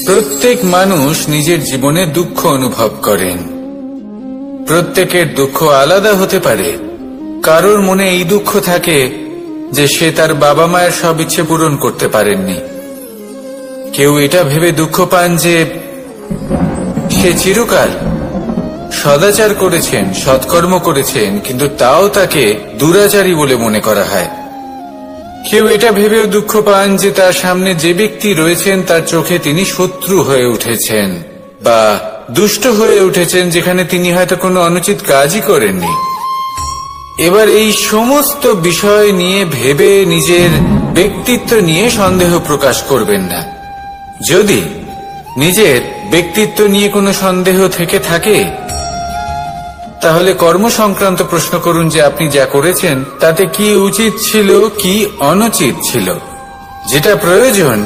প্রত্যেক মানুষ নিজের জীবনে দুঃখ অনুভব করেন। প্রত্যেকের দুঃখ আলাদা হতে পারে। কারোর মনে এই দুঃখ থাকে যে সে তার বাবা মায়ের সব ইচ্ছে পূরণ করতে পারেননি। কেউ এটা ভেবে দুঃখ পান যে সে চিরকাল সদাচার করেছেন, সৎকর্ম করেছেন, কিন্তু তাও তাকে দুরাচারী বলে মনে করা হয়। কেউ এটা ভেবেও দুঃখ পান যে তার সামনে যে ব্যক্তি রয়েছেন তার চোখে তিনি শত্রু হয়ে উঠেছেন বা দুষ্ট হয়ে উঠেছেন, যেখানে তিনি হয়তো কোনো অনুচিত কাজই করেননি। এবার এই সমস্ত বিষয় নিয়ে ভেবে নিজের ব্যক্তিত্ব নিয়ে সন্দেহ প্রকাশ করবেন না। যদি নিজের ব্যক্তিত্ব নিয়ে কোনো সন্দেহ থেকে থাকে, তাহলে কর্ম সংক্রান্ত প্রশ্ন করুন যে আপনি যা করেছেন তাতে কি উচিত ছিল, কি অনুচিত ছিল। যেটা প্রয়োজন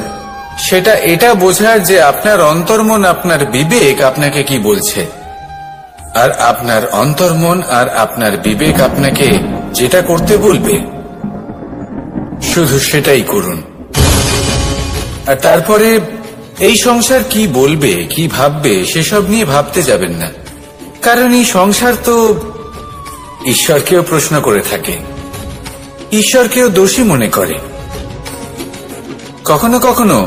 সেটা এটা বোঝার যে আপনার অন্তর্মন, আপনার বিবেক আপনাকে কি বলছে, আর আপনার অন্তর্মন আর আপনার বিবেক আপনাকে যেটা করতে বলবে শুধু সেটাই করুন। আর তারপরে এই সংসার কি বলবে, কি ভাববে সেসব নিয়ে ভাবতে যাবেন না। কারণ এই সংসার তো ঈশ্বরকেও প্রশ্ন করে থাকে, ঈশ্বরকেও দোষী মনে করে। কখনো কখনো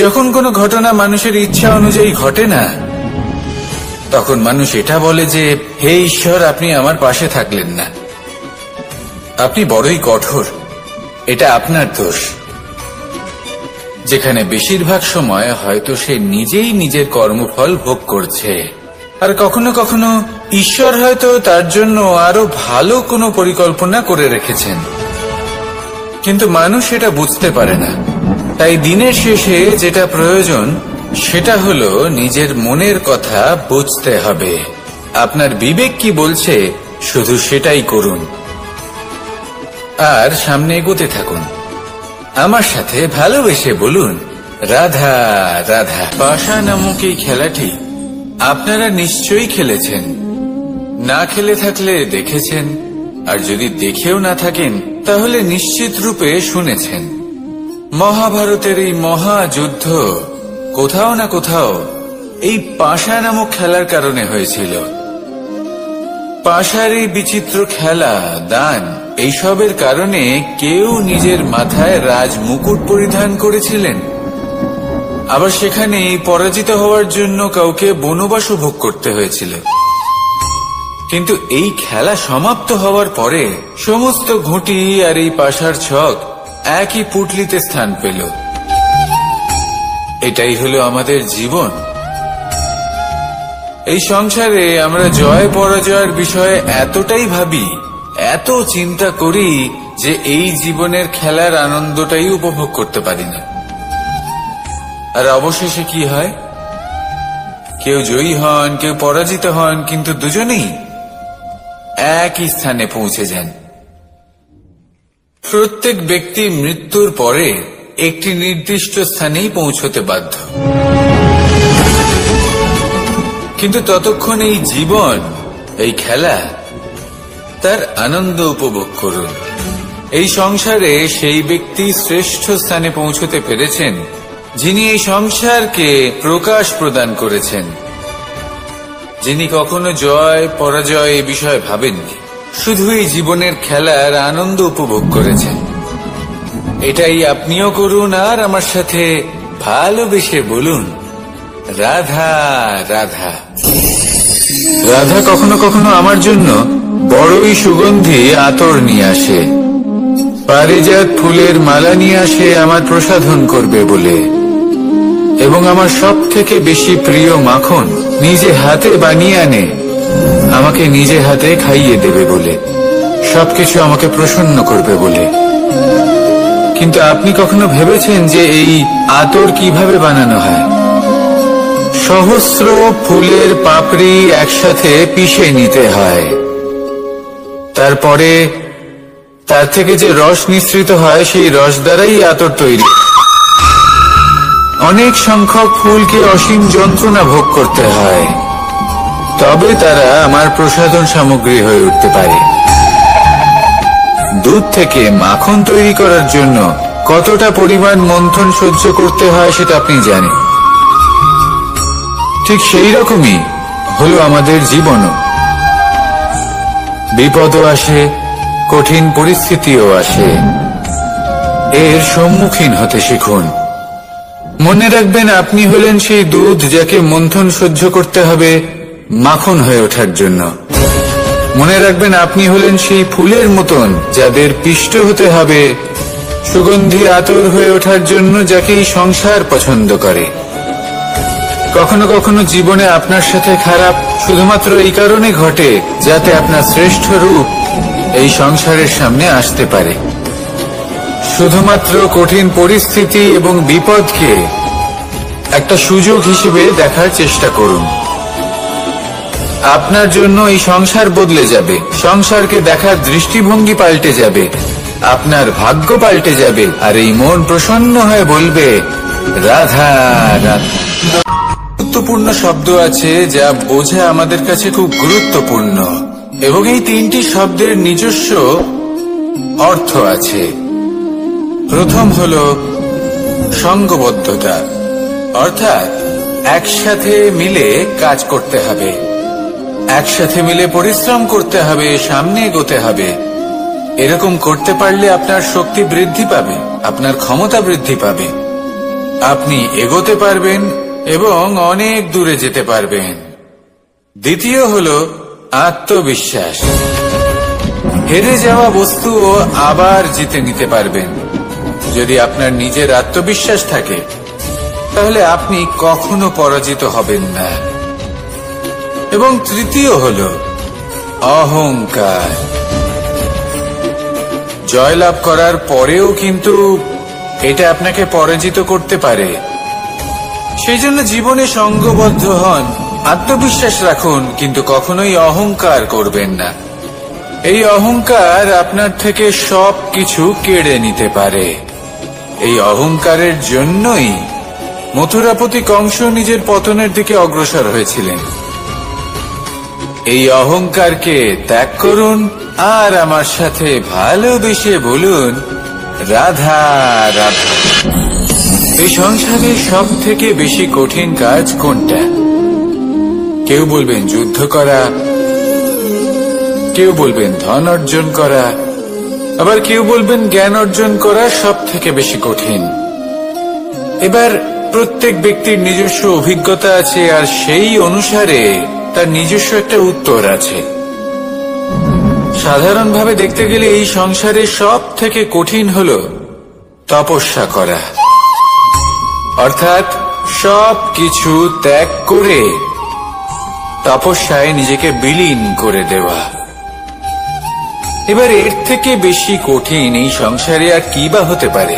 যখন কোনো ঘটনা মানুষের ইচ্ছা অনুযায়ী ঘটে না, তখন মানুষ এটা বলে যে হে ঈশ্বর, আপনি আমার পাশে থাকলেন না, আপনি বড়ই কঠোর, এটা আপনার দোষ। যেখানে বেশিরভাগ সময় হয়তো সে নিজেই নিজের কর্মফল ভোগ করছে। আর কখনো কখনো ঈশ্বর হয়তো তার জন্য আরো ভালো কোনো পরিকল্পনা করে রেখেছেন, কিন্তু মানুষ এটা বুঝতে পারে না। তাই দিনের শেষে যেটা প্রয়োজন সেটা হলো নিজের মনের কথা বুঝতে হবে। আপনার বিবেক কি বলছে শুধু সেটাই করুন, আর সামনে এগোতে থাকুন। আমার সাথে ভালোবেসে বলুন, রাধা রাধা। পাশা নামক এই খেলাটি আপনারা নিশ্চয়ই খেলেছেন, না খেলে থাকলে দেখেছেন, আর যদি দেখেও না থাকেন তাহলে নিশ্চিত রূপে শুনেছেন। মহাভারতের এই মহাযুদ্ধ কোথাও না কোথাও এই পাশা নামক খেলার কারণে হয়েছিল। পাশার এই বিচিত্র খেলা, দান, এইসবের কারণে কেউ নিজের মাথায় রাজ মুকুট পরিধান করেছিলেন, আবার সেখানে পরাজিত হওয়ার জন্য কাউকে বনবাসও ভোগ করতে হয়েছিল। কিন্তু এই খেলা সমাপ্ত হওয়ার পরে সমস্ত ঘুঁটি আর এই পাশার ছক একই পুটলিতে স্থান পেল। এটাই হলো আমাদের জীবন। এই সংসারে আমরা জয় পরাজয়ের বিষয়ে এতটাই ভাবি, এত চিন্তা করি যে এই জীবনের খেলার আনন্দটাই উপভোগ করতে পারি না। আর অবশেষে কি হয়? কেউ জয়ী হন, কেউ পরাজিত হন, কিন্তু দুজনেই একই স্থানে পৌঁছে যান। প্রত্যেক ব্যক্তি মৃত্যুর পরে একটি নির্দিষ্ট স্থানেই পৌঁছতে বাধ্য, কিন্তু ততক্ষণ এই জীবন, এই খেলা, তার আনন্দ উপভোগ করুন। এই সংসারে সেই ব্যক্তি শ্রেষ্ঠ স্থানে পৌঁছতে পেরেছেন যিনি এই সংসারকে প্রকাশ প্রদান করেছেন, যিনি কখনো জয় পরাজয় এ বিষয়ে ভাবেননি, শুধু এই জীবনের খেলার আনন্দ উপভোগ করেছেন। এটাই আপনিও করুন, আর আমার সাথে ভালোবেসে বলুন, রাধা রাধা। রাধা কখনো কখনো আমার জন্য বড়ই সুগন্ধি আতর নিয়ে আসে, পারিজাত ফুলের মালা নিয়ে আসে আমার প্রসাধন করবে বলে, এবং আমার সব থেকে বেশি প্রিয় মাখন নিজে হাতে বানিয়ে আনে আমাকে নিজে হাতে খাইয়ে দেবে বলে, সবকিছু আমাকে প্রসন্ন করবে বলে। কিন্তু আপনি কখনো ভেবেছেন যে এই আতর কিভাবে বানানো হয়? সহস্র ফুলের পাপড়ি একসাথে পিষে নিতে হয়, তারপরে তার থেকে যে রস নিঃসৃত হয় সেই রস দ্বারাই আতর তৈরি। অনেক সংখ্যক ফুলকে অসীম যন্ত্রণা ভোগ করতে হয়, তবে তারা আমার প্রসাধন সামগ্রী হয়ে উঠতে পারে। দুধ থেকে মাখন তৈরি করার জন্য কতটা পরিমাণ মন্থন সহ্য করতে হয় সেটা আপনি জানেন। ঠিক সেই রকমই হলো আমাদের জীবনও। বিপদও আসে, কঠিন পরিস্থিতিও আসে, এর সম্মুখীন হতে শিখুন। মনে রাখবেন, আপনি হলেন সেই দুধ যাকে মন্থন সহ্য করতে হবে মাখন হয়ে ওঠার জন্য। মনে রাখবেন, আপনি হলেন সেই ফুলের মতন যাদের পিষ্ট হতে হবে সুগন্ধি আতর হয়ে ওঠার জন্য, যাকে এই সংসার পছন্দ করে। কখনো কখনো জীবনে আপনার সাথে খারাপ শুধুমাত্র এই কারণে ঘটে যাতে আপনার শ্রেষ্ঠ রূপ এই সংসারের সামনে আসতে পারে। শুধুমাত্র কঠিন পরিস্থিতি এবং বিপদকে একটা সুযোগ হিসেবে দেখার চেষ্টা করুন। আপনার জন্য এই সংসার বদলে যাবে, সংসারকে দেখার দৃষ্টিভঙ্গি পাল্টে যাবে, আপনার ভাগ্য পাল্টে যাবে, আর এই মন প্রসন্ন হয়ে বলবে রাধা রাধা। গুরুত্বপূর্ণ শব্দ আছে যা বোঝা আমাদের কাছে খুব গুরুত্বপূর্ণ, এবং এই তিনটি শব্দের নিজস্ব অর্থ আছে। প্রথম হল সঙ্গবদ্ধতা, অর্থাৎ একসাথে মিলে কাজ করতে হবে, একসাথে মিলে পরিশ্রম করতে হবে, সামনে এগোতে হবে। এরকম করতে পারলে আপনার শক্তি বৃদ্ধি পাবে, আপনার ক্ষমতা বৃদ্ধি পাবে, আপনি এগোতে পারবেন এবং অনেক দূরে যেতে পারবেন। দ্বিতীয় হল আত্মবিশ্বাস। হেরে যাওয়া বস্তুও আবার জিতে নিতে পারবেন। যদি আপনার নিজের আত্মবিশ্বাস থাকে তাহলে আপনি কখনো পরাজিত হবেন না। এবং তৃতীয় হল অহংকার। জয়লাভ করার পরেও কিন্তু এটা আপনাকে পরাজিত করতে পারে। সেই জন্য জীবনে সঙ্গবদ্ধ হন, আত্মবিশ্বাস রাখুন, কিন্তু কখনোই অহংকার করবেন না। এই অহংকার আপনার থেকে সবকিছু কেড়ে নিতে পারে। এই অহংকারের জন্যই মথুরাপতি কংস নিজের পতনের দিকে অগ্রসর হয়েছিলেন। এই অহংকারকে ত্যাগ করুন আর আমার সাথে ভালোবেসে বলুন রাধা রাধা। এই সংসারে সব থেকে বেশি কঠিন কাজ কোনটা? কেউ বলবেন যুদ্ধ করা, কেউ বলবেন ধন অর্জন করা, আবার কেউ বলবেন জ্ঞান অর্জন করা সব থেকে বেশি কঠিন। এবার প্রত্যেক ব্যক্তির নিজস্ব অভিজ্ঞতা আছে, আর সেই অনুসারে তার নিজস্ব একটা উত্তর আছে। সাধারণভাবে দেখতে গেলে এই সংসারে সব থেকে কঠিন হল তপস্যা করা, অর্থাৎ সব কিছু ত্যাগ করে তপস্যায় নিজেকে বিলীন করে দেওয়া। এবার এর থেকে বেশি কঠিন এই সংসারে আর কি বা হতে পারে?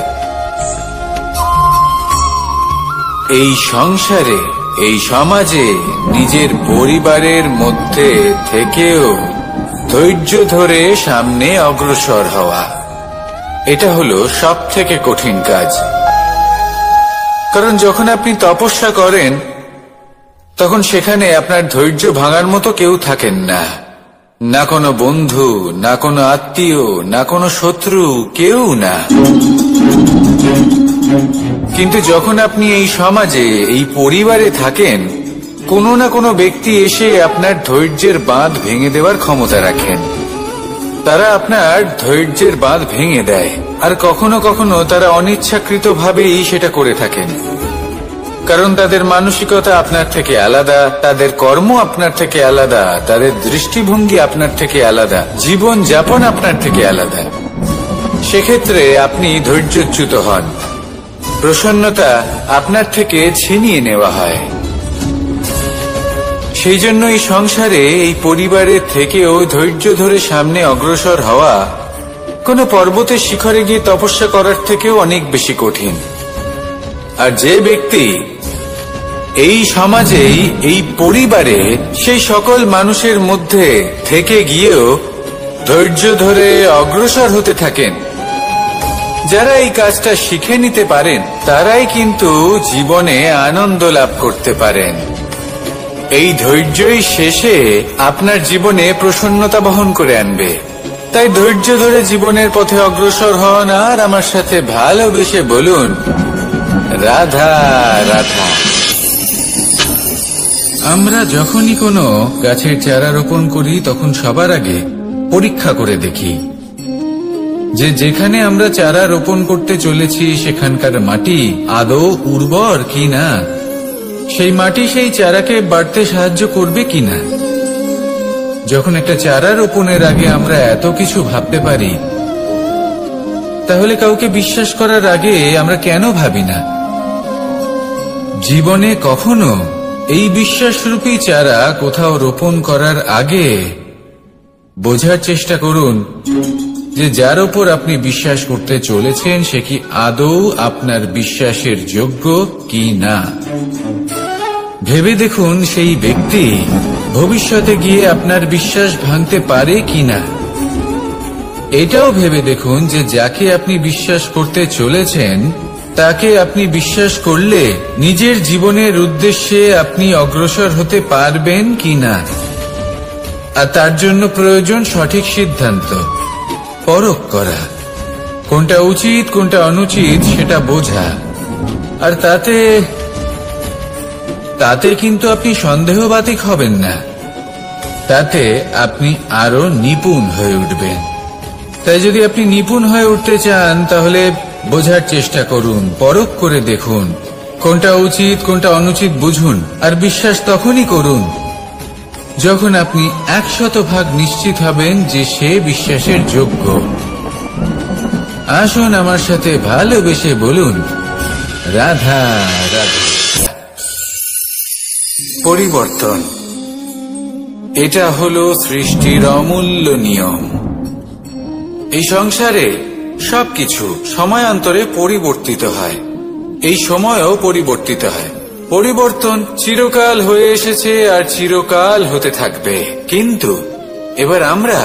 এই সংসারে, এই সমাজে, নিজের পরিবারের মধ্যে থেকেও ধৈর্য ধরে সামনে অগ্রসর হওয়া, এটা হলো সব থেকে কঠিন কাজ। কারণ যখন আপনি তপস্যা করেন তখন সেখানে আপনার ধৈর্য ভাঙার মতো কেউ থাকেন না, না কোনো বন্ধু, না কোনো আত্মীয়, না কোনো শত্রু, কেউ না। কিন্তু যখন আপনি এই সমাজে, এই পরিবারে থাকেন, কোনো না কোনো ব্যক্তি এসে আপনার ধৈর্যের বাঁধ ভেঙে দেওয়ার ক্ষমতা রাখেন। তারা আপনার ধৈর্যের বাঁধ ভেঙে দেয়, আর কখনো কখনো তারা অনিচ্ছাকৃতভাবেই সেটা করে থাকেন। কারণ তাদের মানসিকতা আপনার থেকে আলাদা, তাদের কর্ম আপনার থেকে আলাদা, তাদের দৃষ্টিভঙ্গি আপনার থেকে আলাদা, জীবন যাপন আপনার থেকে আলাদা। সেক্ষেত্রে আপনি ধৈর্যচ্যুত হন, প্রসন্নতা আপনার থেকে ছিনিয়ে নেওয়া হয়। সেই জন্য এই সংসারে, এই পরিবারের থেকেও ধৈর্য ধরে সামনে অগ্রসর হওয়া কোনো পর্বতের শিখরে গিয়ে তপস্যা করার থেকেও অনেক বেশি কঠিন। আর যে ব্যক্তি এই সমাজেই, এই পরিবারে, সেই সকল মানুষের মধ্যে থেকে গিয়েও ধৈর্য ধরে অগ্রসর হতে থাকেন, যারা এই কাজটা শিখে নিতে পারেন, তারাই কিন্তু জীবনে আনন্দ লাভ করতে পারেন। এই ধৈর্যই শেষে আপনার জীবনে প্রসন্নতা বহন করে আনবে। তাই ধৈর্য ধরে জীবনের পথে অগ্রসর হন আর আমার সাথে ভালোবেসে বলুন রাধা রাধা। আমরা যখনই কোনো গাছের চারা রোপণ করি তখন সবার আগে পরীক্ষা করে দেখি যে যেখানে আমরা চারা রোপণ করতে চলেছি সেখানকার মাটি আদৌ উর্বর কিনা, সেই মাটি সেই চারাকে বাড়তে সাহায্য করবে কিনা। যখন একটা চারা রোপণের আগে আমরা এত কিছু ভাবতে পারি, তাহলে কাউকে বিশ্বাস করার আগে আমরা কেন ভাবি না? জীবনে কখনো এই বিশ্বাসরূপী চারা কোথাও রোপণ করার আগে বোঝার চেষ্টা করুন যে যার উপর আপনি বিশ্বাস করতে চলেছেন সে কি আদৌ আপনার বিশ্বাসের যোগ্য কি না। ভেবে দেখুন সেই ব্যক্তি ভবিষ্যতে গিয়ে আপনার বিশ্বাস ভাঙতে পারে কিনা। এটাও ভেবে দেখুন যে যাকে আপনি বিশ্বাস করতে চলেছেন তাকে আপনি বিশ্বাস করলে নিজের জীবনের উদ্দেশ্যে আপনি অগ্রসর হতে পারবেন কিনা। আর তার জন্য প্রয়োজন সঠিক সিদ্ধান্ত, পরখ করা, কোনটা উচিত কোনটা অনুচিত সেটা বোঝা। আর তাতে কিন্তু আপনি সন্দেহবাতিক হবেন না, তাতে আপনি আরো নিপুণ হয়ে উঠবেন। তাই যদি আপনি নিপুণ হয়ে উঠতে চান তাহলে বোঝার চেষ্টা করুন, পরখ করে দেখুন, কোনটা উচিত কোনটা অনুচিত বুঝুন। আর বিশ্বাস তখনই করুন যখন আপনি 100% নিশ্চিত হবেন যে সে বিশ্বাসের যোগ্য। আসুন আমার সাথে ভালোবেসে বলুন, রাধা রাধা। পরিবর্তন, এটা হলো সৃষ্টির অমূল্য নিয়ম। এই সংসারে সবকিছু সময়ান্তরে পরিবর্তিত হয়, এই সময়ও পরিবর্তিত হয়। পরিবর্তন চিরকাল হয়ে এসেছে আর চিরকাল হতে থাকবে। কিন্তু এবার আমরা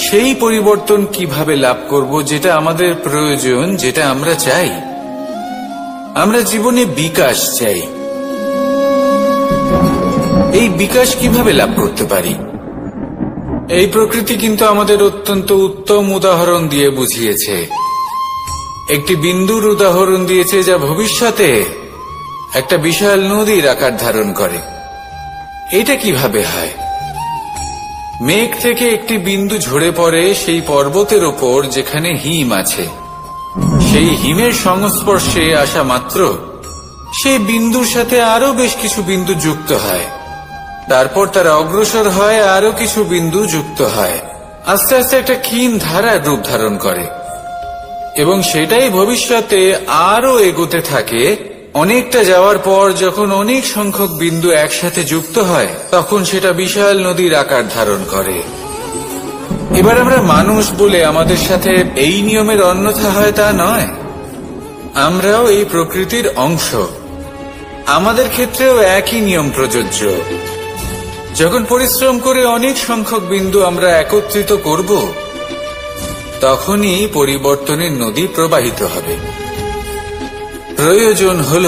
সেই পরিবর্তন কিভাবে লাভ করব যেটা আমাদের প্রয়োজন, যেটা আমরা চাই। আমরা জীবনে বিকাশ চাই। এই বিকাশ কিভাবে লাভ করতে পারি? এই প্রকৃতি কিন্তু আমাদের অত্যন্ত উত্তম উদাহরণ দিয়ে বুঝিয়েছে। একটি বিন্দুর উদাহরণ দিয়েছে যা ভবিষ্যতে একটা বিশাল নদীর আকার ধারণ করে। এটা কিভাবে হয়? মেঘ থেকে একটি বিন্দু ঝরে পড়ে সেই পর্বতের ওপর যেখানে হিম আছে। সেই হিমের সংস্পর্শে আসা মাত্র সেই বিন্দুর সাথে আরো বেশ কিছু বিন্দু যুক্ত হয়। তারপর তারা অগ্রসর হয়, আরো কিছু বিন্দু যুক্ত হয়, আস্তে আস্তে একটা ক্ষীণ ধারার রূপ ধারণ করে এবং সেটাই ভবিষ্যতে আরো এগোতে থাকে। অনেকটা যাওয়ার পর যখন অনেক সংখ্যক বিন্দু একসাথে যুক্ত হয় তখন সেটা বিশাল নদীর আকার ধারণ করে। এবার আমরা মানুষ বলে আমাদের সাথে এই নিয়মের অন্যথা হয় তা নয়। আমরাও এই প্রকৃতির অংশ, আমাদের ক্ষেত্রেও একই নিয়ম প্রযোজ্য। যখন পরিশ্রম করে অনেক সংখ্যক বিন্দু আমরা একত্রিত করব তখনই পরিবর্তনের নদী প্রবাহিত হবে। প্রয়োজন হল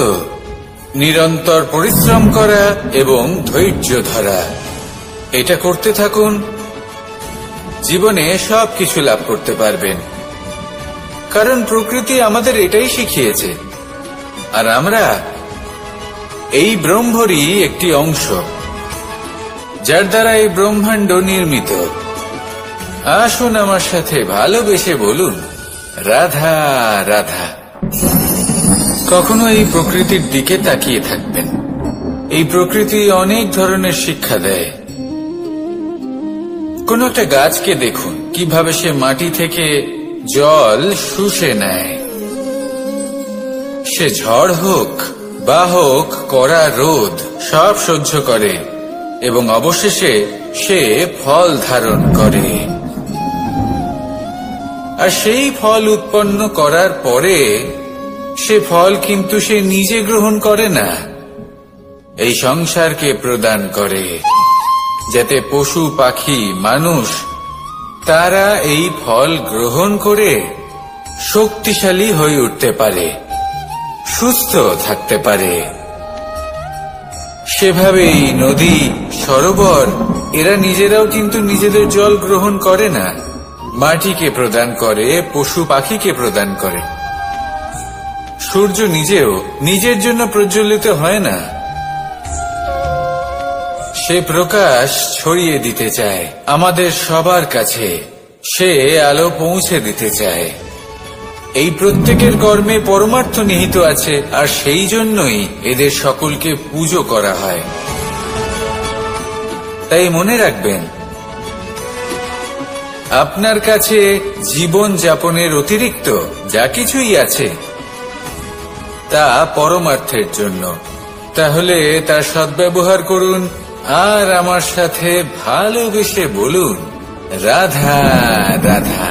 নিরন্তর পরিশ্রম করা এবং ধৈর্য ধরা। এটা করতে থাকুন, জীবনে সবকিছু লাভ করতে পারবেন। কারণ প্রকৃতি আমাদের এটাই শিখিয়েছে, আর আমরা এই ব্রহ্মরই একটি অংশ, যার দ্বারা এই ব্রহ্মাণ্ড নির্মিত। আসুন আমার সাথে ভালোবেসে বলুন, রাধা রাধা। কখনো এই প্রকৃতির দিকে তাকিয়ে থাকবেন। এই প্রকৃতি অনেক ধরনের শিক্ষা দেয়। কোন একটা গাছকে দেখুন কিভাবে সে মাটি থেকে জল শুষে নেয়। সে ঝড় হোক বা হোক কড়া রোদ সব সহ্য করে এবং অবশেষে সে ফল ধারণ করে। আর সেই ফল উৎপন্ন করার পরে সে ফল কিন্তু সে নিজে গ্রহণ করে না, এই সংসারকে প্রদান করে, যাতে পশু পাখি মানুষ তারা এই ফল গ্রহণ করে শক্তিশালী হয়ে উঠতে পারে, সুস্থ থাকতে পারে। সেভাবেই নদী, সরোবর এরা নিজেরাও কিন্তু নিজেদের জল গ্রহণ করে না, মাটিকে প্রদান করে, পশু পাখিকে প্রদান করে। সূর্য নিজেও নিজের জন্য প্রজ্বলিত হয় না, সে প্রকাশ ছড়িয়ে দিতে চায় আমাদের সবার কাছে, সে আলো পৌঁছে দিতে চায়। এই প্রত্যেকের কর্মে পরমার্থ নিহিত আছে, আর সেই জন্যই এদের সকলকে পুজো করা হয়। তাই মনে রাখবেন, আপনার কাছে জীবন যাপনের অতিরিক্ত যা কিছুই আছে তা পরমার্থের জন্য। তাহলে তার সদ্ব্যবহার করুন আর আমার সাথে ভালোবেসে বলুন, রাধা রাধা।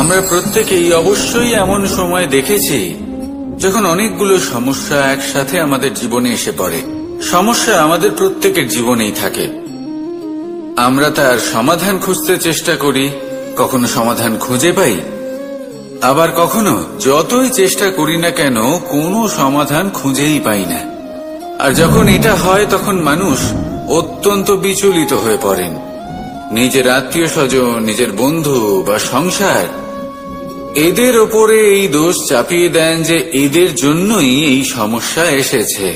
আমরা প্রত্যেকেই অবশ্যই এমন সময় দেখেছি যখন অনেকগুলো সমস্যা একসাথে আমাদের জীবনে এসে পড়ে। সমস্যা আমাদের প্রত্যেকের জীবনেই থাকে। আমরা তার সমাধান খুঁজতে চেষ্টা করি, কখনো সমাধান খুঁজে পাই, আবার কখনো যতই চেষ্টা করি না কেন কোনো সমাধান খুঁজেই পাই না। আর যখন এটা হয় তখন মানুষ অত্যন্ত বিচলিত হয়ে পড়েন। নিজের আত্মীয় স্বজন, নিজের বন্ধু বা সংসার, এদের ওপরে এই দোষ চাপিয়ে দেন যে এদের জন্যই এই সমস্যা এসেছে।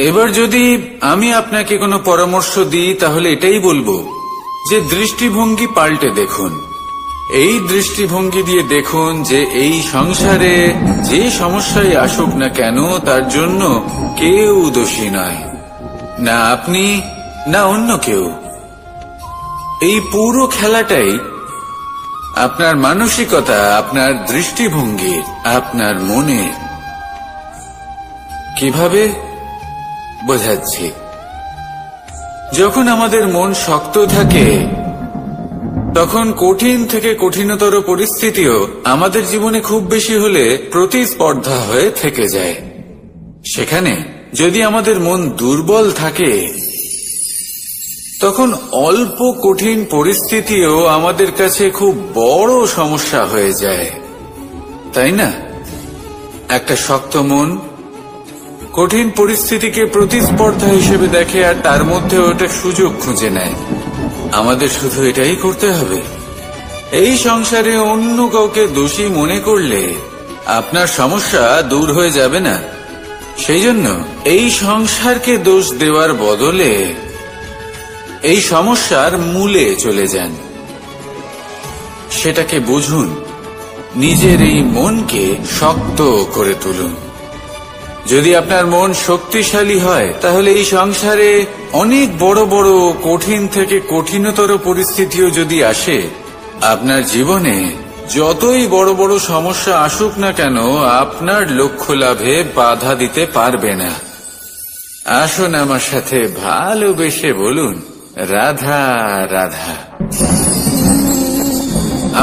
এবার যদি আমি আপনাকে কোনো পরামর্শ দিই তাহলে এটাই বলবো যে দৃষ্টিভঙ্গি পাল্টে দেখুন। এই দৃষ্টিভঙ্গি দিয়ে দেখুন যে এই সংসারে যে সমস্যায় আসুক না কেন তার জন্য কেউ দোষী নয়, না আপনি না অন্য কেউ। এই পুরো খেলাটাই আপনার মানসিকতা, আপনার দৃষ্টিভঙ্গি, আপনার মনে। কিভাবে বোঝাচ্ছি? যখন আমাদের মন শক্ত থাকে তখন কঠিন থেকে কঠিনতর পরিস্থিতিও আমাদের জীবনে খুব বেশি হলে প্রতিস্পর্ধা হয়ে থেকে যায়। সেখানে যদি আমাদের মন দুর্বল থাকে তখন অল্প কঠিন পরিস্থিতিও আমাদের কাছে খুব বড় সমস্যা হয়ে যায়, তাই না? একটা শক্ত মন কঠিন পরিস্থিতিকে প্রতিস্পর্ধা হিসেবে দেখে আর তার মধ্যে ওটা সুযোগ খুঁজে নেয়। আমাদের শুধু এটাই করতে হবে। এই সংসারে অন্য কাউকে দোষী মনে করলে আপনার সমস্যা দূর হয়ে যাবে না। সেই জন্য এই সংসারকে দোষ দেওয়ার বদলে এই সমস্যার মূলে চলে যান, সেটাকে বুঝুন, নিজের এই মনকে শক্ত করে তুলুন। যদি আপনার মন শক্তিশালী হয় তাহলে এই সংসারে অনেক বড় বড় কঠিন থেকে কঠিনতর পরিস্থিতিও যদি আসে, আপনার জীবনে যতই বড় বড় সমস্যা আসুক না কেন আপনার লক্ষ্য লাভে বাধা দিতে পারবে না। আসুন আমার সাথে ভালোবেসে বলুন, রাধা রাধা।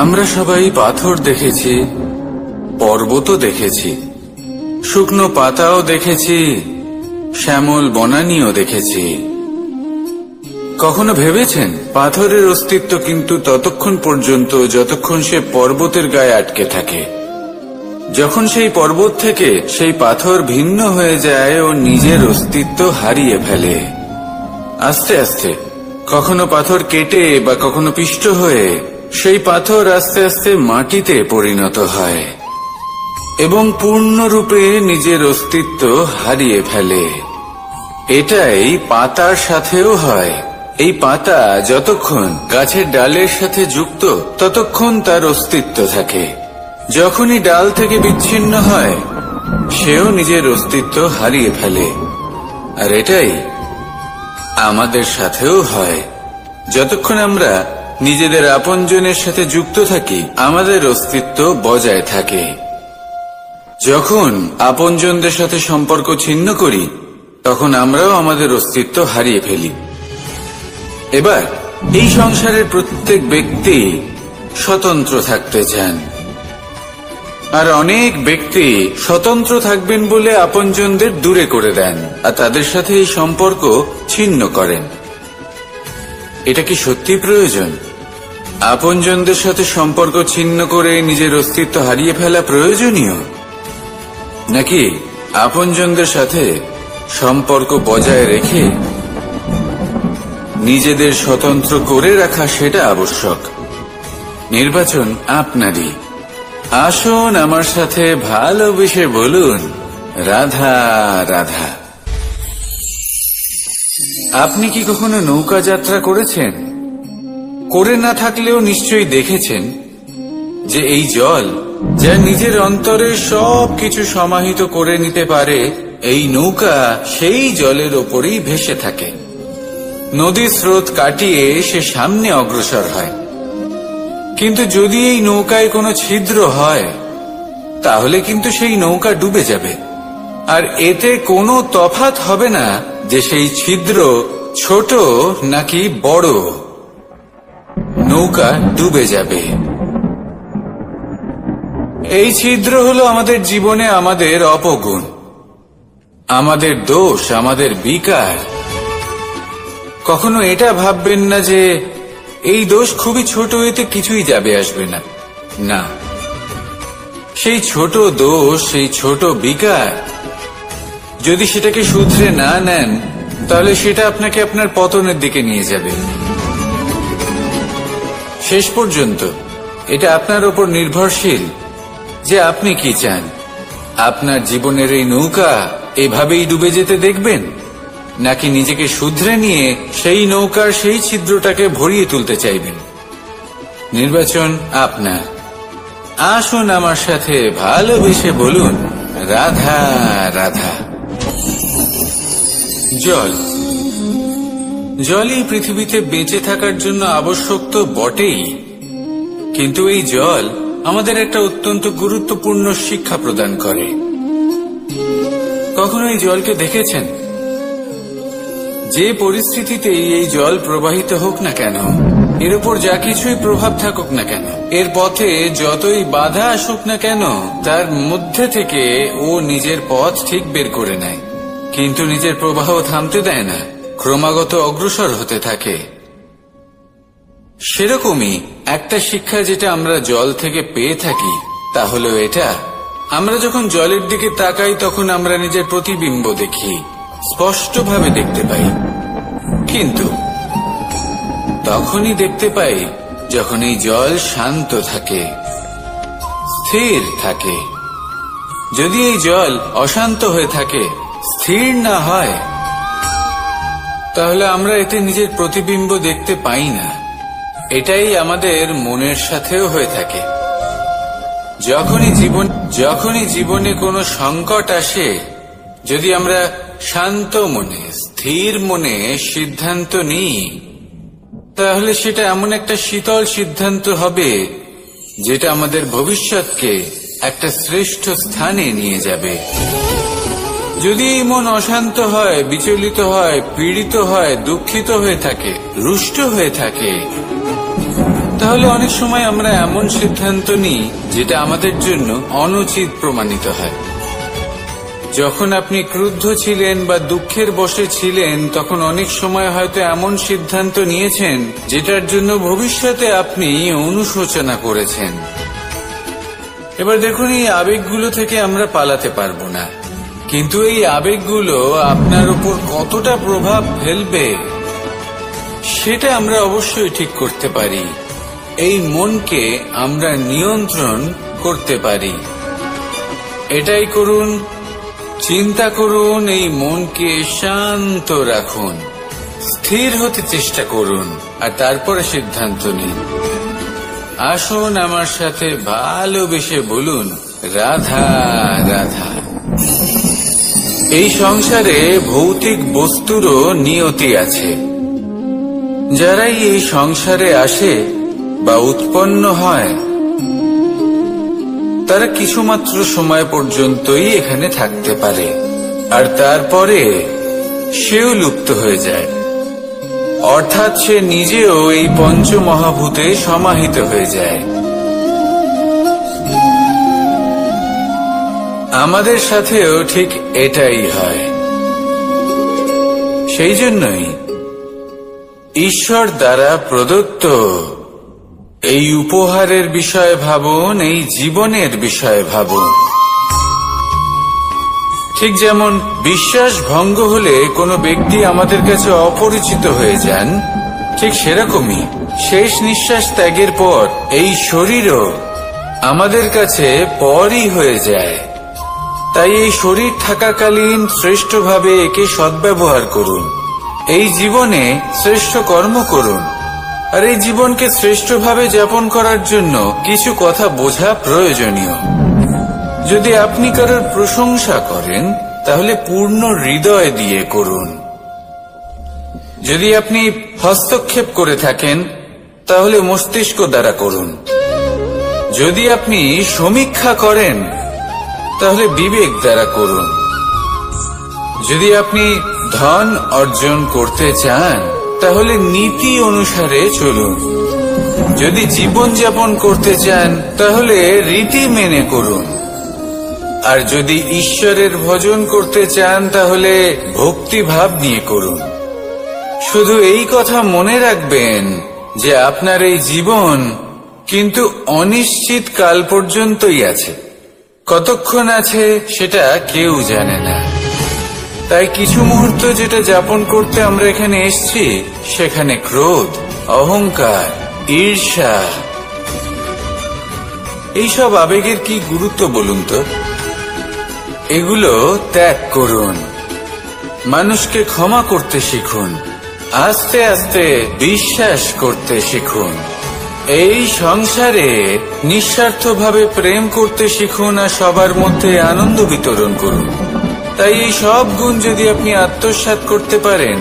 আমরা সবাই পাথর দেখেছি, পর্বতও দেখেছি, শুকনো পাতাও দেখেছি, শ্যামল বনানীও দেখেছি। কখনো ভেবেছেন পাথরের অস্তিত্ব কিন্তু ততক্ষণ পর্যন্ত যতক্ষণ সে পর্বতের গায়ে আটকে থাকে। যখন সেই পর্বত থেকে সেই পাথর ভিন্ন হয়ে যায় ও নিজের অস্তিত্ব হারিয়ে ফেলে। আস্তে আস্তে কখনো পাথর কেটে বা কখনো পিষ্ট হয়ে সেই পাথর আস্তে আস্তে মাটিতে পরিণত হয় এবং পূর্ণরূপে নিজের অস্তিত্ব হারিয়ে ফেলে। এটাই পাতার সাথেও হয়। এই পাতা যতক্ষণ গাছের ডালের সাথে যুক্ত ততক্ষণ তার অস্তিত্ব থাকে। যখনই ডাল থেকে বিচ্ছিন্ন হয় সেও নিজের অস্তিত্ব হারিয়ে ফেলে। আর এটাই আমাদের সাথেও হয়। যতক্ষণ আমরা নিজেদের আপনজনের সাথে যুক্ত থাকি আমাদের অস্তিত্ব বজায় থাকে। যখন আপনজনদের সাথে সম্পর্ক ছিন্ন করি তখন আমরাও আমাদের অস্তিত্ব হারিয়ে ফেলি। এবার এই সংসারের প্রত্যেক ব্যক্তি স্বতন্ত্র থাকতে চান, আর অনেক ব্যক্তি স্বতন্ত্র থাকবেন বলে আপনজনদের দূরে করে দেন আর তাদের সাথে এই সম্পর্ক ছিন্ন করেন। এটা কি সত্যি প্রয়োজন? আপনজনদের সাথে সম্পর্ক ছিন্ন করে নিজের অস্তিত্ব হারিয়ে ফেলা প্রয়োজনীয়, নাকি আপনজনদের সাথে সম্পর্ক বজায় রেখে নিজেদের স্বতন্ত্র করে রাখা সেটা আবশ্যক? নির্বাচন আপনারই। আসুন আমার সাথে ভালোবেসে বলুন, রাধা রাধা। আপনি কি কখনো নৌকা যাত্রা করেছেন? করে না থাকলেও নিশ্চয়ই দেখেছেন যে এই জল যা নিজের অন্তরে সব কিছু সমাহিত করে নিতে পারে, এই নৌকা সেই জলের ওপরেই ভেসে থাকে। নদীর স্রোত কাটিয়ে সে সামনে অগ্রসর হয়। কিন্তু যদি এই নৌকায় কোনো ছিদ্র হয়, তাহলে কিন্তু সেই নৌকা ডুবে যাবে। আর এতে কোনো তফাৎ হবে না যে সেই ছিদ্র ছোট নাকি বড়, নৌকা ডুবে যাবে। এই ছিদ্র হলো আমাদের জীবনে আমাদের অপগুণ, আমাদের দোষ, আমাদের বিকার। কখনো এটা ভাববেন না যে এই দোষ খুবই ছোট, এতে কিছুই যাবে আসবে না। না, সেই ছোট দোষ, সেই ছোট বিকার যদি সেটাকে শুধরে না নেন, তাহলে সেটা আপনাকে আপনার পতনের দিকে নিয়ে যাবে। শেষ পর্যন্ত এটা আপনার উপর নির্ভরশীল যে আপনি কি চান। আপনার জীবনের এই নৌকা এভাবেই ডুবে যেতে দেখবেন, নাকি নিজেকে শুধরে নিয়ে সেই নৌকার সেই ছিদ্রটাকে ভরিয়ে তুলতে চাইবেন? নির্বাচন আপনার। আসুন আমার সাথে ভালোবেসে বলুন, রাধা রাধা। জল, জলই পৃথিবীতে বেঁচে থাকার জন্য আবশ্যক তো বটেই, কিন্তু এই জল আমাদের একটা অত্যন্ত গুরুত্বপূর্ণ শিক্ষা প্রদান করে। কখনো এই জলকে দেখেছেন? যে পরিস্থিতিতেই এই জল প্রবাহিত হোক না কেন, এর উপর যা কিছুই প্রভাব থাকুক না কেন, এর পথে যতই বাধা আসুক না কেন, তার মধ্যে থেকে ও নিজের পথ ঠিক বের করে নেয়, কিন্তু নিজের প্রবাহ থামতে দেয় না, ক্রমাগত অগ্রসর হতে থাকে। সেরকমই একটা শিক্ষা যেটা আমরা জল থেকে পেয়ে থাকি, তা হলো এটা: আমরা যখন জলের দিকে তাকাই তখন আমরা নিজের প্রতিবিম্ব দেখি, স্পষ্টভাবে দেখতে পাই। কিন্তু তখনই দেখতে পাই যখন এই জল শান্ত থাকে, স্থির থাকে। যদি এই জল অশান্ত হয়ে থাকে, স্থির না হয়, তাহলে আমরা এতে নিজের প্রতিবিম্ব দেখতে পাই না। এটাই আমাদের মনের সাথেও হয়ে থাকে। যখনই জীবনে কোনো সংকট আসে, যদি আমরা শান্ত মনে, স্থির মনে সিদ্ধান্ত নিই, তাহলে সেটা এমন একটা শীতল সিদ্ধান্ত হবে যেটা আমাদের ভবিষ্যৎকে একটা শ্রেষ্ঠ স্থানে নিয়ে যাবে। যদি এই মন অশান্ত হয়, বিচলিত হয়, পীড়িত হয়, দুঃখিত হয়ে থাকে, রুষ্ট হয়ে থাকে, তাহলে অনেক সময় আমরা এমন সিদ্ধান্ত নিই যেটা আমাদের জন্য অনুচিত প্রমাণিত হয়। যখন আপনি ক্রুদ্ধ ছিলেন বা দুঃখের বশে ছিলেন, তখন অনেক সময় হয়তো এমন সিদ্ধান্ত নিয়েছেন যেটার জন্য ভবিষ্যতে আপনি অনুশোচনা করেছেন। এবার দেখুন, এই আবেগগুলো থেকে আমরা পালাতে পারবো না, কিন্তু এই আবেগগুলো আপনার উপর কতটা প্রভাব ফেলবে সেটা আমরা অবশ্যই ঠিক করতে পারি। এই মনকে আমরা নিয়ন্ত্রণ করতে পারি। এটাই করুন, চিন্তা করুন, এই মনকে শান্ত রাখুন, স্থির হতে চেষ্টা করুন, আর তারপরে সিদ্ধান্ত নিন। আসুন আমার সাথে ভালোবেসে বলুন, রাধা রাধা। এই সংসারে ভৌতিক বস্তুরও নিয়তি আছে। যারাই এই সংসারে আসে বা উৎপন্ন হয়, তারা কিছুমাত্র সময় পর্যন্তই এখানে থাকতে পারে, আর তারপরে সেও লুপ্ত হয়ে যায়। অর্থাৎ সে নিজেও এই পঞ্চমহাভূতে সমাহিত হয়ে যায়। আমাদের সাথেও ঠিক এটাই হয়। সেই জন্যই ঈশ্বর দ্বারা প্রদত্ত এই উপহারের বিষয়ে ভাবুন, এই জীবনের বিষয়ে ভাবুন। ঠিক যেমন বিশ্বাস ভঙ্গ হলে কোনো ব্যক্তি আমাদের কাছে অপরিচিত হয়ে যান, ঠিক সেরকমই শেষ নিঃশ্বাস ত্যাগের পর এই শরীরও আমাদের কাছে পরই হয়ে যায়। তাই এই শরীর থাকাকালীন শ্রেষ্ঠভাবে একে সদ্ব্যবহার করুন, এই জীবনে শ্রেষ্ঠ কর্ম করুন, আর এই জীবনকে শ্রেষ্ঠভাবে যাপন করার জন্য কিছু কথা বোঝা প্রয়োজনীয়। যদি আপনি কারোর প্রশংসা করেন তাহলে পূর্ণ হৃদয় দিয়ে করুন। যদি আপনি হস্তক্ষেপ করে থাকেন তাহলে মস্তিষ্ক দ্বারা করুন। যদি আপনি সমীক্ষা করেন তাহলে বিবেক দ্বারা করুন। যদি আপনি ধন অর্জন করতে চান তাহলে নীতি অনুসারে চলুন। যদি জীবন যাপন করতে চান তাহলে রীতি মেনে করুন। আর যদি ঈশ্বরের ভজন করতে চান তাহলে ভক্তিভাব নিয়ে করুন। শুধু এই কথা মনে রাখবেন যে আপনার এই জীবন কিন্তু অনিশ্চিত কাল পর্যন্তই আছে। কতক্ষণ আছে সেটা কেউ জানে না। তাই কিছু মুহূর্ত যেটা যাপন করতে আমরা এখানে এসেছি, সেখানে ক্রোধ, অহংকার, ঈর্ষা, এইসব আবেগের কি গুরুত্ব বলুন তো? এগুলো ত্যাগ করুন। মানুষকে ক্ষমা করতে শিখুন। আস্তে আস্তে বিশ্বাস করতে শিখুন। এই সংসারে নিঃস্বার্থভাবে প্রেম করতে শিখুন আর সবার মধ্যে আনন্দ বিতরণ করুন। তাই এই সব গুণ যদি আপনি আত্মসাৎ করতে পারেন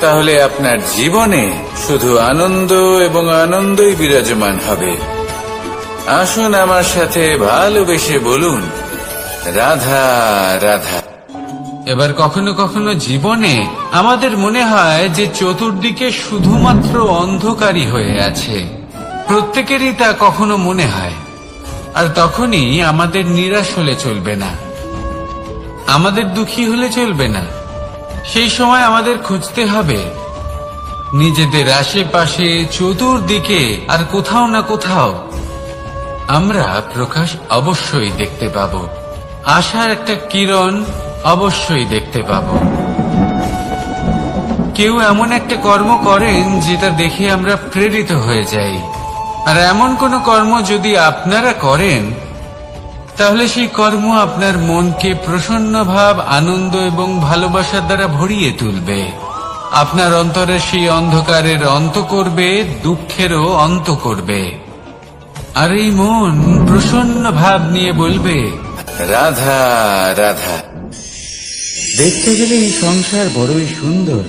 তাহলে আপনার জীবনে শুধু আনন্দ এবং আনন্দই বিরাজমান হবে। আসুন আমার সাথে ভালোবেসে বলুন, রাধা রাধা। এবার কখনো কখনো জীবনে আমাদের মনে হয় যে চতুর্দিকে শুধুমাত্র অন্ধকারই হয়ে আছে। প্রত্যেকেরই তা কখনো মনে হয়। আর তখনই আমাদের নিরাশ হলে চলবে না, আমাদের দুঃখী হলে চলবে না। সেই সময় আমাদের খুঁজতে হবে নিজেদের আশেপাশে, চতুর্দিকে আর কোথাও না কোথাও আমরা প্রকাশ অবশ্যই দেখতে পাব। আশার একটা কিরণ অবশ্যই দেখতে পাব। কেউ এমন একটা কর্ম করেন যেটা দেখে আমরা প্রেরিত হয়ে যাই। আর এমন কোন কর্ম যদি আপনারা করেন তাহলে সেই কর্ম আপনার মনকে প্রসন্ন ভাব, আনন্দ এবং ভালোবাসার দ্বারা ভরিয়ে তুলবে। আপনার অন্তরের সেই অন্ধকারের অন্ত করবে, দুঃখেরও অন্ত করবে। আর এই মন প্রসন্ন ভাব নিয়ে বলবে, রাধা রাধা। দেখতে গেলে এই সংসার বড়ই সুন্দর,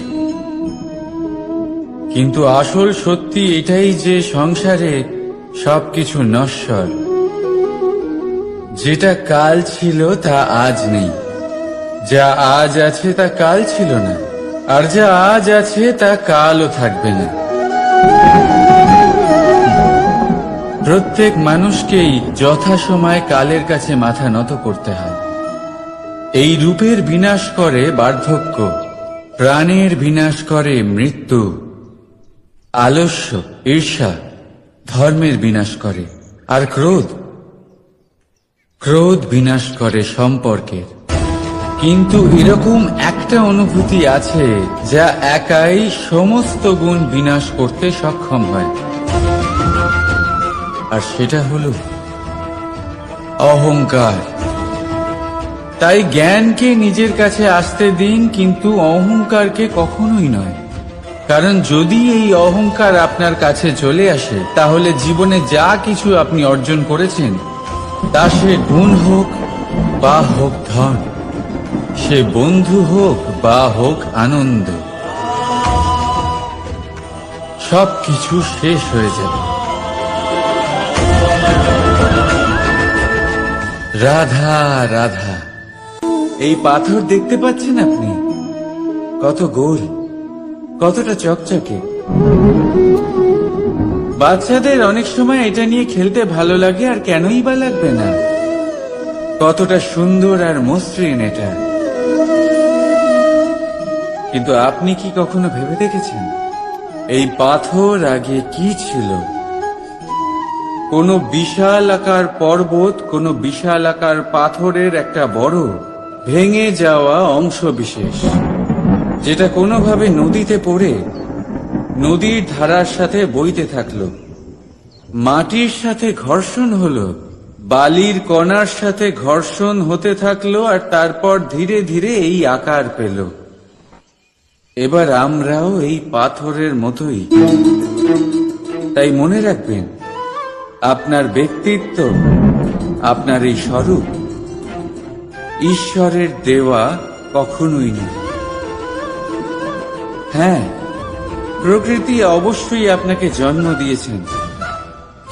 কিন্তু আসল সত্যি এটাই যে সংসারে সবকিছু নশ্বর। যেটা কাল ছিল তা আজ নেই, যা আজ আছে তা কাল ছিল না, আর যা আজ আছে তা কালও থাকবে না। প্রত্যেক মানুষকেই যথাসময়ে কালের কাছে মাথা নত করতে হয়। এই রূপের বিনাশ করে বার্ধক্য, প্রাণের বিনাশ করে মৃত্যু, আলস্য, ঈর্ষা ধর্মের বিনাশ করে, আর ক্রোধ বিনাশ করে সম্পর্কের। কিন্তু এরকম একটা অনুভূতি আছে যা একাই সমস্ত গুণ বিনাশ করতে সক্ষম হয়, আর সেটা হলো অহংকার। তাই জ্ঞানকে নিজের কাছে আসতে দিন, কিন্তু অহংকারকে কখনোই নয়। কারণ যদি এই অহংকার আপনার কাছে চলে আসে তাহলে জীবনে যা কিছু আপনি অর্জন করেছেন, তা সে গুণ হোক বা হোক ধন, সে বন্ধু হোক বা হোক আনন্দ, সবকিছু শেষ হয়ে যাবে। রাধা রাধা। এই পাথর দেখতে পাচ্ছেন আপনি? কত গোল, কতটা চকচকে। বাচ্চাদের অনেক সময় এটা নিয়ে খেলতে ভালো লাগে, আর কেনই বা লাগবে না। কতটা সুন্দর আর মসৃণ এটা। কিন্তু আপনি কি কখনো ভেবে দেখেছেন এই পাথর আগে কি ছিল? কোন বিশাল আকার পর্বত, কোন বিশাল আকার পাথরের একটা বড় ভেঙে যাওয়া অংশ বিশেষ, যেটা কোনোভাবে নদীতে পড়ে নদীর ধারার সাথে বইতে থাকলো। মাটির সাথে ঘর্ষণ হলো, বালির কণার সাথে ঘর্ষণ হতে থাকলো, আর তারপর ধীরে ধীরে এই আকার পেল। এবার আমরাও এই পাথরের মতোই। তাই মনে রাখবেন, আপনার ব্যক্তিত্ব, আপনার এই স্বরূপ ঈশ্বরের দেওয়া কখনোই নয়। হ্যাঁ, প্রকৃতি অবশ্যই আপনাকে জন্ম দিয়েছেন,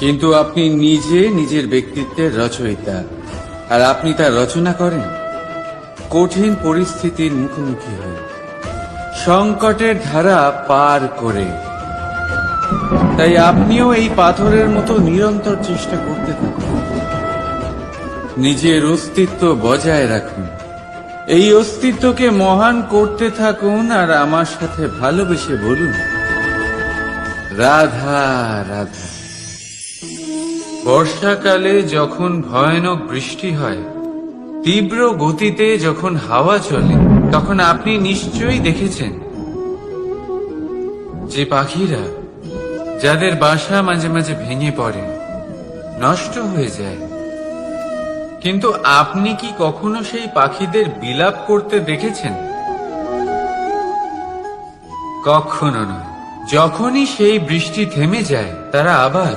কিন্তু আপনি নিজে নিজের ব্যক্তিত্বের রচয়িতা। আর আপনি তা রচনা করেন কঠিন পরিস্থিতির মুখোমুখি হয়ে, সংকটের ধারা পার করে। তাই আপনিও এই পাথরের মতো নিরন্তর চেষ্টা করতে থাকুন, নিজের অস্তিত্ব বজায় রাখুন, এই অস্তিত্বকে মহান করতে থাকুন। আর আমার সাথে ভালোবেসে বলুন, রাধা রাধা। বর্ষাকালে যখন ভয়ানক বৃষ্টি হয়, তীব্র গতিতে যখন হাওয়া চলে, তখন আপনি নিশ্চয়ই দেখেছেন যে পাখিরা, যাদের বাসা মাঝে মাঝে ভেঙে পড়ে, নষ্ট হয়ে যায়। কিন্তু আপনি কি কখনো সেই পাখিদের বিলাপ করতে দেখেছেন? কখনো নয়। যখনই সেই বৃষ্টি থেমে যায়, তারা আবার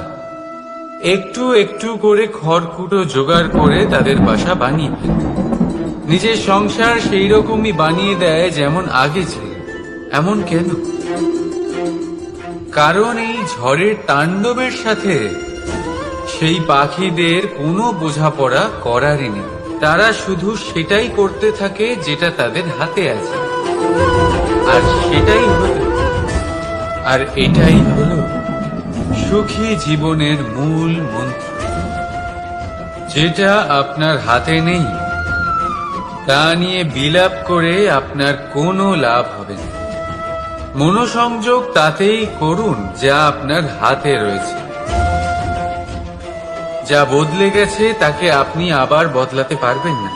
একটু একটু করে খড়কুটো জোগাড় করে তাদের বাসা বানিয়ে ফেলে। নিজের সংসার সেই রকমই বানিয়ে দেয় যেমন আগে ছিল। এমন কেন? কারণ এই ঝড়ের তাণ্ডবের সাথে সেই পাখিদের কোনো বোঝাপড়া করারই নেই। তারা শুধু সেটাই করতে থাকে যেটা তাদের হাতে আছে, আর সেটাই হলো, আর এটাই হলো সুখী জীবনের মূল মন্ত্র। যেটা আপনার হাতে নেই, তা নিয়ে বিলাপ করে আপনার কোনো লাভ হবে না। মনোসংযোগ তাতেই করুন যা আপনার হাতে রয়েছে। যা বদলে গেছে তাকে আপনি আবার বদলাতে পারবেন না,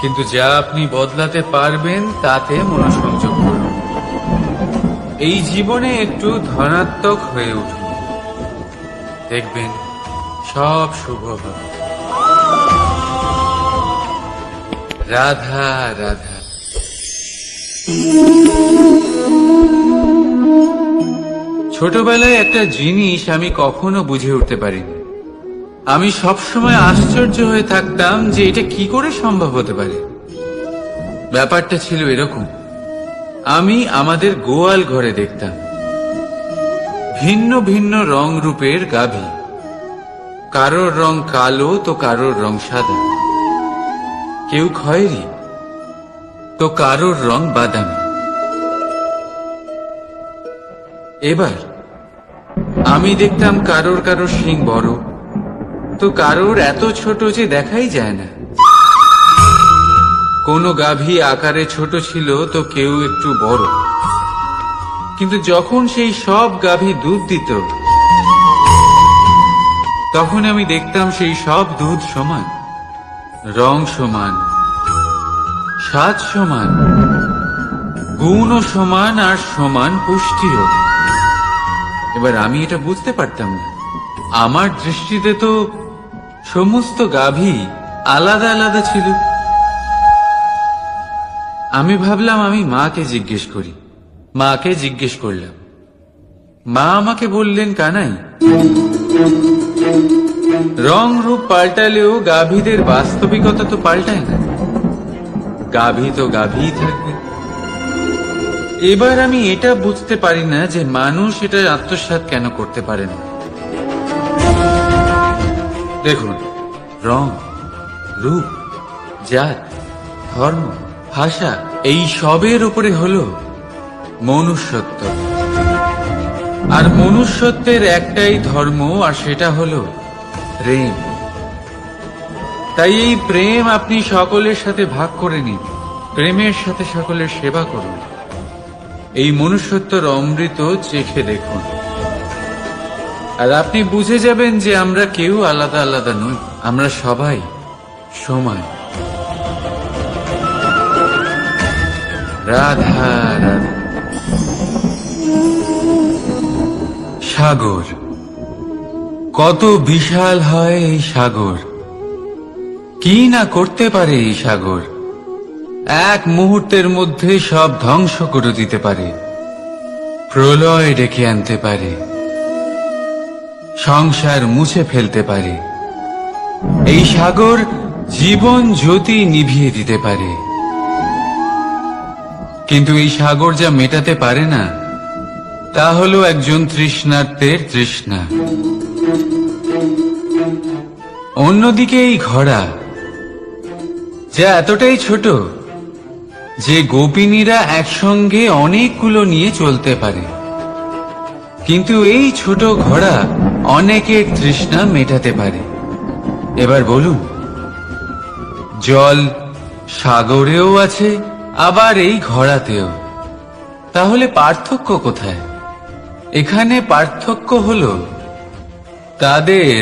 কিন্তু যা আপনি বদলাতে পারবেন তাতে মনোসংযোগ করুন। এই জীবনে একটু ধনাত্মক হয়ে উঠুন, দেখবেন সব শুভ হবে। রাধা রাধা। ছোটবেলায় একটা জিনিস আমি কখনো বুঝে উঠতে পারিনি। আমি সবসময় আশ্চর্য হয়ে থাকতাম যে এটা কি করে সম্ভব হতে পারে। ব্যাপারটা ছিল এরকম, আমি আমাদের গোয়াল ঘরে দেখতাম ভিন্ন ভিন্ন রং রূপের গাভী। কারোর রং কালো তো কারোর রং সাদা, কেউ খয়েরি তো কারোর রং বাদামি। এবার আমি দেখতাম কারোর কারোর শিং বড় তো কারোর এত ছোট যে দেখাই যায় না। কোনো গাভী আকারে ছোট ছিল তো কেউ একটু বড়। কিন্তু যখন সেই সব গাভী দুধ দিত, তখন আমি দেখতাম সেই সব দুধ সমান, রং সমান, স্বাদ সমান, গুণও সমান, আর সমান পুষ্টিও। এবার আমি এটা বুঝতে পারতাম না। আমার দৃষ্টিতে তো সমস্ত গাভী আলাদা আলাদা ছিল। আমি ভাবলাম আমি মাকে জিজ্ঞেস করি। মাকে জিজ্ঞেস করলাম। মা আমাকে বললেন, কানাই, রং রূপ পাল্টালেও গাভীদের বাস্তবিকতা তো পাল্টায় না। গাভী তো গাভীই থাকবে। এবার আমি এটা বুঝতে পারি না যে মানুষ এটা আত্মসাৎ কেন করতে পারে না। দেখুন, রং, রূপ, জাত, ধর্ম, ভাষা, এই সবের উপরে হলো মনুষ্যত্ব। আর মনুষ্যত্বের একটাই ধর্ম, আর সেটা হলো প্রেম। তাই এই প্রেম আপনি সকলের সাথে ভাগ করে নিন, প্রেমের সাথে সকলের সেবা করুন। এই মনুষ্যত্বর অমৃত চেখে দেখুন, আর আপনি বুঝে যাবেন যে আমরা কেউ আলাদা আলাদা নই, আমরা সবাই সমান। রাধা রাধা। সাগর, কত বিশাল হয় এই সাগর! কি না করতে পারে এই সাগর! এক মুহূর্তের মধ্যে সব ধ্বংস করে দিতে পারে, প্রলয় ডেকে আনতে পারে, সংসার মুছে ফেলতে পারে। এই সাগর জীবন জ্যোতি নিভিয়ে দিতে পারে, কিন্তু এই সাগর যা মেটাতে পারে না তা হলো একজন তৃষ্ণার্তের তৃষ্ণা। অন্যদিকে এই ঘোড়া যা এতটাই ছোট যে গোপিনীরা একসঙ্গে অনেকগুলো নিয়ে চলতে পারে, কিন্তু এই ছোট ঘোড়া অনেকের তৃষ্ণা মেটাতে পারে। এবার বলুন, জল সাগরেও আছে, আবার এই ঘোড়াতেও। তাহলে পার্থক্য কোথায়? এখানে পার্থক্য হলো তাদের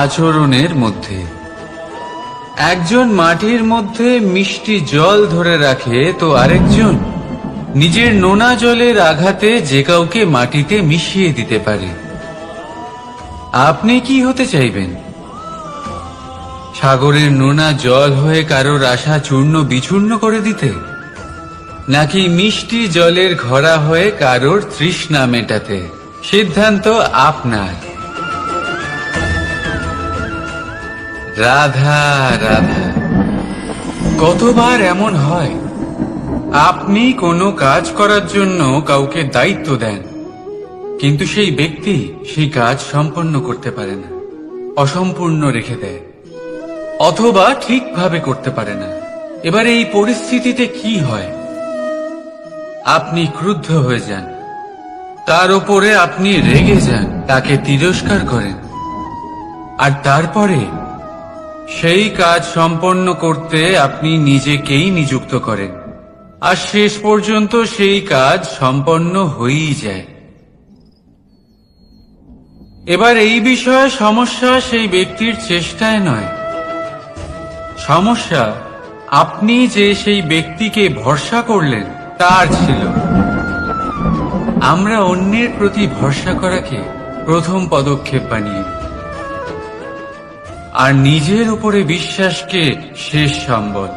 আচরণের মধ্যে। একজন মাটির মধ্যে মিষ্টি জল ধরে রাখে, তো আরেকজন নিজের নোনা জলের আঘাতে যে কাউকে মাটিতে মিশিয়ে দিতে পারে। আপনি কি হতে চাইবেন? সাগরের নোনা জল হয়ে কারোর আশা চূর্ণ বিচূর্ণ করে দিতে, নাকি মিষ্টি জলের ঘোড়া হয়ে কারোর তৃষ্ণা মেটাতে? সিদ্ধান্ত আপনার। রাধা রাধা। কতবার এমন হয় আপনি কোনো কাজ করার জন্য কাউকে দায়িত্ব দেন, কিন্তু সেই ব্যক্তি সেই কাজ সম্পন্ন করতে পারে না, অসম্পূর্ণ রেখে দেয়, অথবা ঠিকভাবে করতে পারে না। এবার এই পরিস্থিতিতে কি হয়? আপনি ক্রুদ্ধ হয়ে যান, তার উপরে আপনি রেগে যান, তাকে তিরস্কার করেন, আর তারপরে সেই কাজ সম্পন্ন করতে আপনি নিজেকেই নিযুক্ত করেন, আর শেষ পর্যন্ত সেই কাজ সম্পন্ন হয়েই যায়। এবার এই বিষয়ে সমস্যা সেই ব্যক্তির চেষ্টায় নয়, সমস্যা আপনি যে সেই ব্যক্তিকে ভরসা করলেন তার ছিল। আমরা অন্যের প্রতি ভরসা করাকে প্রথম পদক্ষেপ বানিয়ে, আর নিজের উপরে বিশ্বাসকে শেষ সম্বল।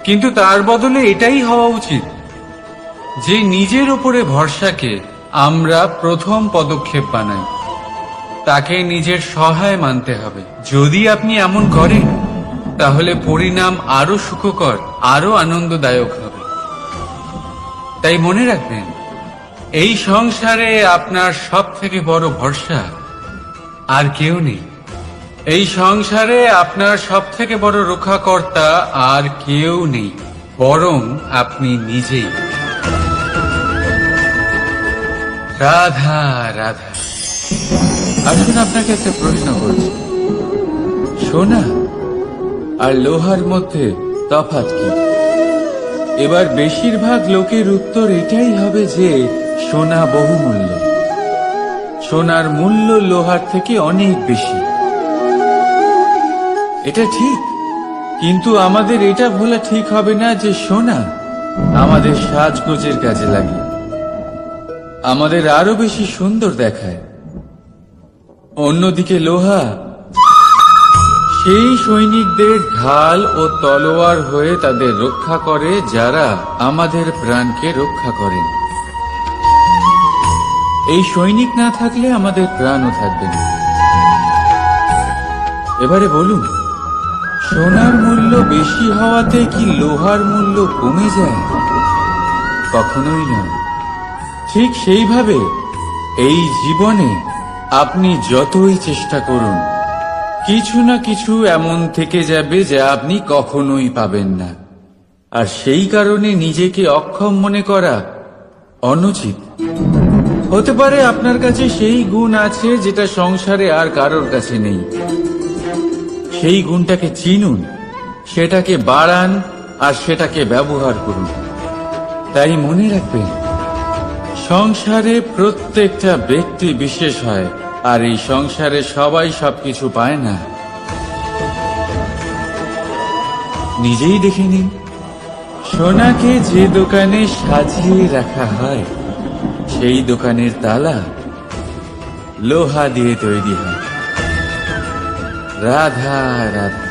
কিন্তু তার বদলে এটাই হওয়া উচিত যে নিজের উপরে ভরসাকে আমরা প্রথম পদক্ষেপ বানাই, তাকে নিজের সহায় মানতে হবে। যদি আপনি এমন করেন তাহলে পরিণাম আরো সুখকর, আরো আনন্দদায়ক হবে। তাই মনে রাখবেন, এই সংসারে আপনার সব থেকে বড় ভরসা আর কেউ নেই। এই সংসারে আপনার সব থেকে বড় রক্ষাকর্তা আর কেউ নেই, বরং আপনি নিজেই। রাধা রাধা। আসুন আপনাকে একটা প্রশ্ন করছি, সোনা আর লোহার মধ্যে তফাৎ কি? এবার বেশিরভাগ লোকের উত্তর এটাই হবে যে সোনা বহুমূল্য, সোনার মূল্য লোহার থেকে অনেক বেশি। এটা ঠিক, কিন্তু আমাদের এটা ভোলা ঠিক হবে না যে সোনা আমাদের সাজগোজের কাজে লাগে, আমাদের আরো বেশি সুন্দর দেখায়। অন্যদিকে লোহা সেই সৈনিকদের ঢাল ও তলোয়ার হয়ে তাদের রক্ষা করে, যারা আমাদের প্রাণকে রক্ষা করেন। এই সৈনিক না থাকলে আমাদের প্রাণও থাকবে না। এবারে বলুন, সোনার মূল্য বেশি হওয়াতে কি লোহার মূল্য কমে যায়? কখনোই নয়। ঠিক সেইভাবে এই জীবনে আপনি যতই চেষ্টা করুন, কিছু না কিছু এমন থেকে যাবে যা আপনি কখনোই পাবেন না, আর সেই কারণে নিজেকে অক্ষম মনে করা অনুচিত। হতে পারে আপনার কাছে সেই গুণ আছে যেটা সংসারে আর কারোর কাছে নেই। সেই গুণটাকে চিনুন, সেটাকে বাড়ান, আর সেটাকে ব্যবহার করুন। তাই মনে রাখবেন, সংসারে প্রত্যেকটা ব্যক্তি বিশেষ হয়, আর এই সংসারে সবাই সবকিছু পায় না। নিজেই দেখে নিন, সোনাকে যে দোকানে সাজিয়ে রাখা হয় সেই দোকানের তালা লোহা দিয়ে তৈরি হয়। রাধা রাধা।